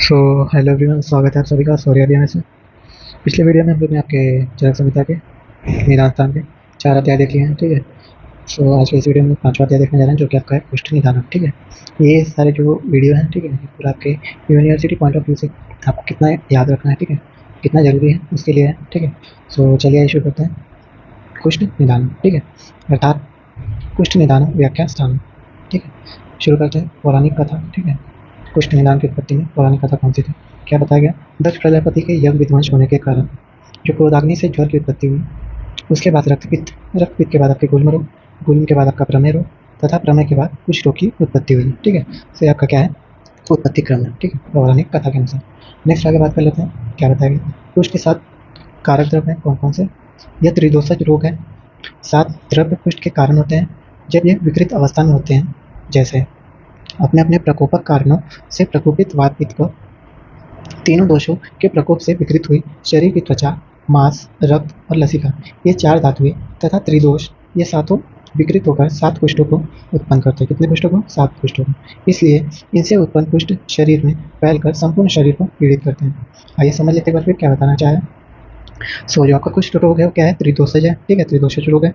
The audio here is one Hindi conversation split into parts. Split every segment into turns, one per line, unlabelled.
सो हेलो एवरीवन, स्वागत है आप सभी का सौर्य अध्ययन से। पिछले वीडियो में हम लोग ने आपके चरक संहिता के निदान स्थान के 4 अध्याय देख लिए हैं। ठीक है। सो आज के इस वीडियो में 5वां अध्याय देखने जा रहे हैं, जो कि आपका है कुष्ठ निदानम। ठीक है। ये सारे जो वीडियो हैं, ठीक है, ये पूरा आपके यूनिवर्सिटी पॉइंट ऑफ व्यू से आपको कितना याद रखना है, ठीक है, कितना जरूरी है उसके लिए है। ठीक है। सो चलिए शुरू करते हैं। कुष्ठ निदानम, ठीक है, अर्थात कुष्ठ निदानम व्याख्या स्थान। ठीक है। शुरू करते हैं पौराणिक कथा। ठीक है। कुष्ठ निदान की उत्पत्ति में पौराणिक कथा कौन सी थी, क्या बताया गया? दक्ष प्रजापति के यज्ञ विध्वंस होने के कारण जो क्रोधाग्नि से ज्वर की उत्पत्ति हुई, उसके बाद रक्तपित्त के बाद आपके गुल्म रोग, गुल्म के बाद आपका प्रमेय रोग, तथा प्रमेय के बाद कुष्ठ रोग की उत्पत्ति हुई। ठीक है। तो आपका क्या है, उत्पत्ति क्रम है। ठीक है, पौराणिक कथा के अनुसार। नेक्स्ट आगे बात कर लेते हैं, क्या बताया गया? कुष्ठ के 7 कारक द्रव्य हैं, कौन कौन से? यह त्रिदोषज रोग है। 7 द्रव्य कुष्ठ के कारण होते हैं जब ये विकृत अवस्था में होते हैं, जैसे अपने अपने प्रकोपक कारणों से प्रकोपित वात पित्त को, तीनों दोषों के प्रकोप से विकृत हुई शरीर की त्वचा, मांस, रक्त और लसिका, ये 4 धातुएं तथा त्रिदोष, ये सातों विकृत होकर 7 कुष्ठों को उत्पन्न करते हैं। कितने कुष्ठों को? 7 कुष्ठों को। इसलिए इनसे उत्पन्न कुष्ठ शरीर में फैलकर संपूर्ण शरीर को पीड़ित करते हैं। आइए समझ लेते हैं फिर क्या बताना चाहे। सो जो आपका कुष्ठ रोग है वो क्या है? त्रिदोषज है। ठीक है, त्रिदोषज रोग है।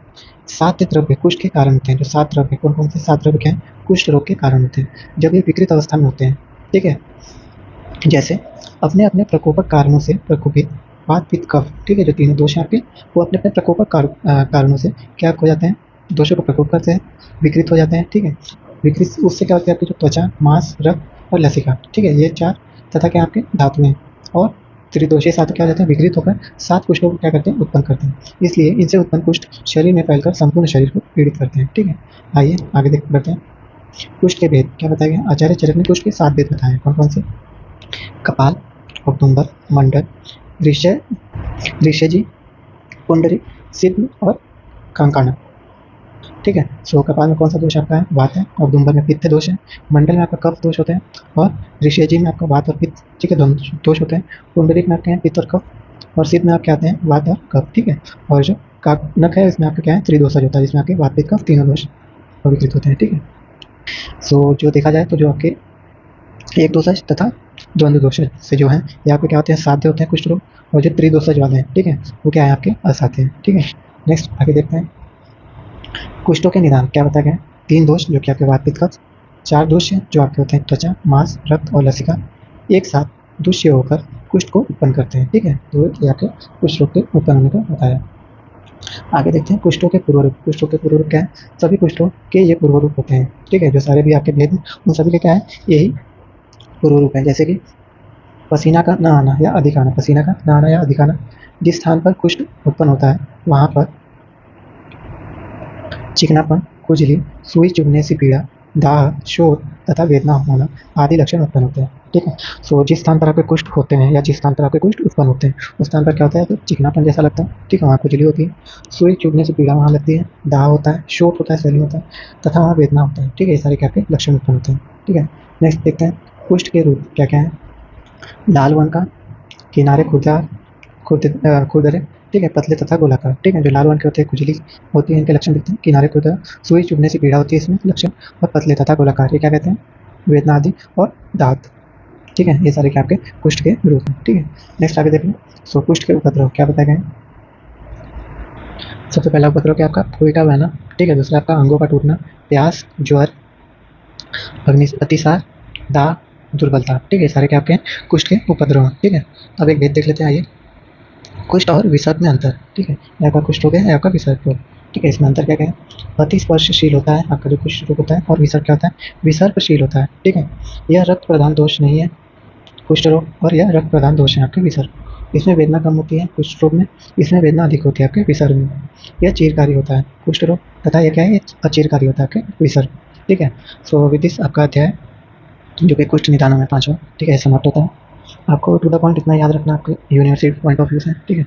7 द्रव्य कुष्ठ के कारण होते हैं। जो 7 द्रव्य, कौन कौन से 7 द्रव्य क्या है? कुष्ठ रोग के कारण होते हैं जब ये विकृत अवस्था में होते हैं। ठीक है। जैसे अपने अपने प्रकोपक कारणों से प्रकोपित वात पित्त कफ। ठीक है, जो तीनों दोष हैं आपके, वो अपने अपने प्रकोपक कारणों से क्या हो जाते हैं? दोषों को प्रकोप करते हैं, विकृत हो जाते हैं। ठीक है। विकृत उससे क्या होता है? आपकी जो त्वचा, मांस, रक्त और लसिका, ठीक है, ये 4 तथा क्या आपके धातुएं और त्रिदोषीय सात क्या हो जाते हैं? विकृत होकर 7 कुष्ठों को क्या करते हैं? उत्पन्न करते हैं। इसलिए इनसे उत्पन्न कुष्ठ शरीर में फैलकर संपूर्ण शरीर को पीड़ित करते हैं। ठीक है। आइए आगे बढ़ते हैं। कुष्ठ के भेद क्या बताया गया? आचार्य चरक ने कुष्ठ के 7 भेद बताए हैं, कौन कौन से? कपाल, औदुंबर, मंडल, ऋषिजी, पुंडरी, सिद्ध और कंकाना। ठीक है। सो कपाल में कौन सा दोष आपका है? वात है। औदुंबर में पित्त दोष है। मंडल में आपका कफ दोष होता है और ऋषिजी में आपका वात और पित्त, ठीक है, दोनों दोष होते हैं। पुंडरीक में आपके हैं पित्त और कफ, और सिद्ध में आपके आते हैं वात और कफ। ठीक है। और जो नख है, इसमें आपका क्या है? त्रिदोषज होता है, जिसमें आपके वात, पित्त, कफ तीनों दोष विकृत होते हैं। ठीक है। सो जो देखा जाए तो जो आपके एक दोषज तथा द्वंद्व दोषज से जो है, ये आपके क्या होते हैं? साध्य होते हैं कुष्ठ रोग। और जो त्रिदोषज वाले हैं, ठीक है, वो क्या है? आपके असाध्य हैं। ठीक है। नेक्स्ट आगे देखते हैं। कुष्ठों के निदान क्या बताया गया? 3 दोष जो कि आपके वात, पित्त, कफ। 4 दोष जो आपके होते हैं त्वचा, मांस, रक्त और लसिका, एक साथ दुष्य होकर कुष्ठ को उत्पन्न करते हैं। ठीक है। तो ये आपके कुष्ठ रोग के उत्पन्न होने का बताया। आगे देखते हैं कुष्ठों के पूर्व रूप। कुष्ठों के पूर्व रूप क्या है? सभी कुष्ठों के ये पूर्व रूप होते हैं। ठीक है। जो सारे भी आपके भेद, उन सभी के क्या है? यही पूर्व रूप है। जैसे कि पसीना का न आना या अधिक आना। पसीना का न आना या अधिक आना, जिस स्थान पर कुष्ठ उत्पन्न होता है वहां पर चिकनापन, खुजली, सुई चुभने से पीड़ा, दाह, शोथ तथा वेदना होना आदि लक्षण उत्पन्न होते हैं। ठीक है। सो जिस स्थान पर आपके कुष्ठ होते हैं या जिस स्थान पर आपके कुष्ठ उत्पन्न होते हैं, उस स्थान पर क्या होता है? तो चिकनापन जैसा लगता है। ठीक है, वहाँ खुजली होती है, सुई चुभने से पीड़ा वहाँ लगती है, दाह होता है, शोथ होता है, स्वेलिंग होता है तथा वहाँ वेदना होता है। ठीक है, ये सारे क्या आपके लक्षण उत्पन्न होते हैं। ठीक है। नेक्स्ट देखते हैं कुष्ठ के रूप क्या क्या है। लाल रंग का, किनारे खुरदरे, ठीक है, पतले तथा गोलाकार। ठीक है। जो लाल रंग के होते हैं खुजली होती है, इनके लक्षण दिखते हैं। किनारे खुरदरा, सुई चुभने से पीड़ा होती है इसमें लक्षण, और पतले तथा गोलाकार, ये क्या कहते हैं? वेदना आदि और दांत। ठीक है, ये सारे क्या आपके कुष्ठ के रूप हैं। ठीक है। नेक्स्ट आगे देख लो। सो कुष्ठ के उपद्रव क्या बताए गए? सबसे पहला उपद्रव क्या आपका? फूई का बहना। ठीक है। दूसरा आपका अंगों का टूटना, प्यास, ज्वर, अतिसार, दाह, दुर्बलता। ठीक है, सारे क्या आपके कुष्ठ के उपद्रव हैं। ठीक है। अब एक भेद देख लेते हैं। आइए, कुष्ठ और विसर्प में अंतर। ठीक है, ये आपका कुष्ठ रोग है, आपका विसर्प रोग। ठीक है, इसमें अंतर क्या क्या है? अतिस्पर्शशील होता है आपका जो कुष्ठ रोग होता है, और विसर्प क्या होता है? विसर्पशील होता है। ठीक है। यह रक्त प्रधान दोष नहीं है कुष्ठ रोग, और यह रक्त प्रधान दोष है आपके विसर्प। इसमें वेदना कम होती है कुष्ठ रोग में, इसमें वेदना अधिक होती है आपके विसर्प में। यह चीरकारी होता है कुष्ठ रोग, तथा यह क्या है? अचीरकारी होता है आपके विसर्प। ठीक है। सो विद दिस आपका अध्याय जो कि कुष्ठ निदान में 5वां, ठीक है, समाप्त होता है। आपको टू द पॉइंट इतना याद रखना आपके यूनिवर्सिटी पॉइंट ऑफ व्यू से। ठीक है।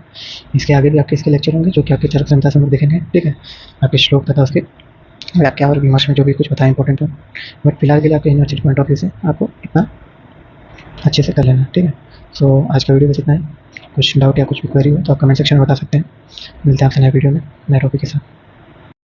इसके आगे भी आपके इसके लेक्चर होंगे जो कि आपके चरक संहिता से हम लोग देखेंगे। ठीक है। आपके श्लोक तथा उसके व्याख्या और विमर्श में जो भी कुछ बताया इंपॉर्टेंट हो, बट फिलहाल के लिए आपके यूनिवर्सिटी पॉइंट ऑफ व्यू से आपको इतना अच्छे से कर लेना। ठीक है। सो आज का वीडियो बस इतना है। कुछ डाउट या कुछ भी क्वेरी हो तो आप कमेंट सेक्शन में बता सकते हैं। मिलते हैं आपसे नए वीडियो में नए टॉपिक के साथ।